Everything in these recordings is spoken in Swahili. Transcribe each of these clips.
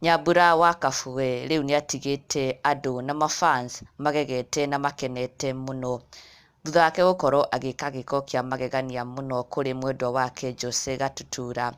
Nyambura wa Kabue riu niatigite andu na mafans magegete na makenete muno thutha wake gukorwo agika giko kia magegania muno kuri mwendwa wake Jose Gatutura,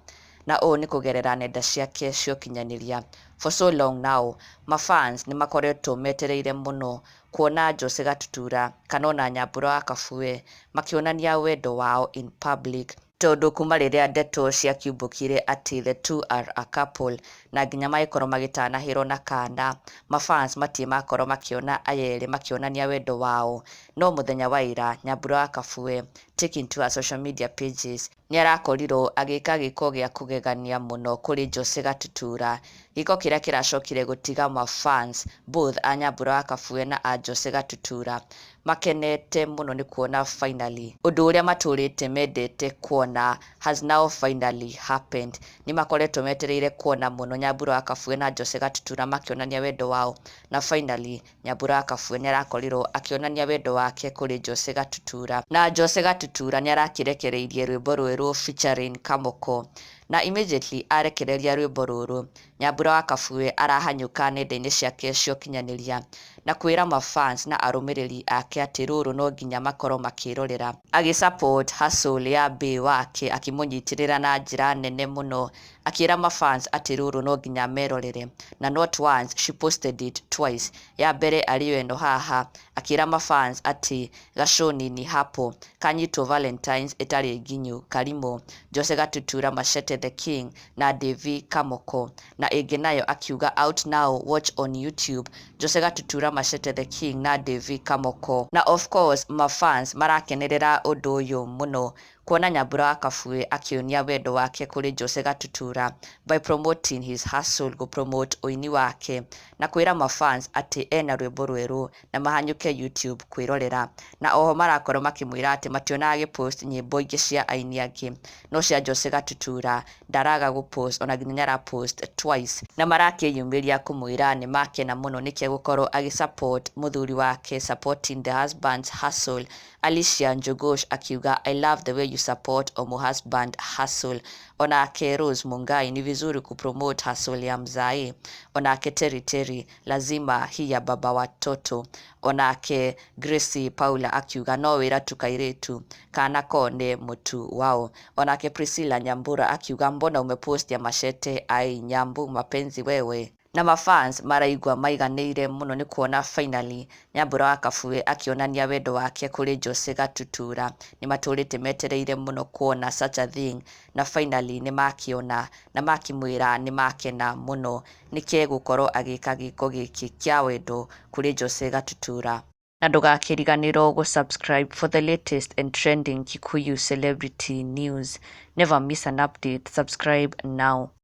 na uu ni kugerera nenda ciake cia ukinyaniria. For so long now, mafans ni makoretwo metereire muno kuona Jose Gatutura kana ona Nyambura wa Kabue makionania wendo wao in public, tondu kuma riria ndeto ciakiumbukire ati the two are a couple na nginya magikorwo magitanahirwo na kana, mafans matie makorwo makiona ayeri makionania wendo wao. No muthenya wa ira Nyambura wa Kabue taking to her social media pages ni arakorirwo agika giko gia kugegania muno kuri Jose Gatutura, giko kiria kiracokire gutiga mafans both a Nyambura wa Kabue na a Jose Gatutura makenete muno ni kuona finally undu uria maturite mendete kuona has now finally happened. Ni makoretwo metereire kuona muno Nyambura wa Kabue na Jose Gatutura makionania wendo wao, na finally Nyambura wa Kabue ni arakorirwo akionania wendo wake kuri Jose Gatutura, na Jose Gatutura ni arakirekereirie rwimbo rweru featuring Kamoko, na immediately arekereria rwimbo ruru Nyambura wa Kabue arahanyuka nenda-ini ciake cia ukinyaniria na kwira mafans na arumiriri ake ati ruru no nginya makorwo makirorera, agisupport hustle ya Bii wake akimunyitirira na njira nene muno, akira mafans ati ruru no nginya merorere, na not once, she posted it twice. Ya mbere ari Wendo haha akira mafans ati gaconi ni hapo kanyitwo Valentines itari nginyu karimo Jose Gatutura Machete the King na Devi Kamoko, na ingi nayo akiuga out now, watch on YouTube Jose Gatutura Machete the King na Devi Kamoko. Na of course mafans marakenerera undu uyu muno kuona Nyambura wa Kabue akionia wendo wake kuri Jose Gatutura by promoting his hustle, go promote uini wake na kwira mafans ati ena rwimbo rweru na mahanyuke YouTube kwirorera, na oho marakorwo makimwira ati mationa agipost nyimbo ingi cia aini angi, no cia Jose Gatutura ndaraga gupost, ona nginya arapost twice, na marakiyumiria kumwira ni makena muno niki gukorwo agisupport muthuri wake, supporting the husband's hustle. Alicia Njogosh akiuga I love the way you support omo husband hustle. Onake Rose Mungai ni vizuri kupromote hustle ya mzai. Onake Terry lazima hii ya baba watoto. Onake Gracie Paula akiuga no wira tukairetu kana kone mutu wao. Onake Priscilla Nyambura akiuga mbona umepost ya Machete ai Nyambu mapenzi wewe. Na mafans maraigwa maiganire muno ni kuona finally Nyambura wa Kabue akionania wendo wake kuri Jose Gatutura. Ni maturite metereire muno kuona such a thing, na finally ni makiona na makimwira ni makena muno niki gukorwo agika giko giki kia wendo kuri Jose Gatutura. Na ndugakiriganirwo subscribe for the latest and trending Kikuyu celebrity news. Never miss an update. Subscribe now.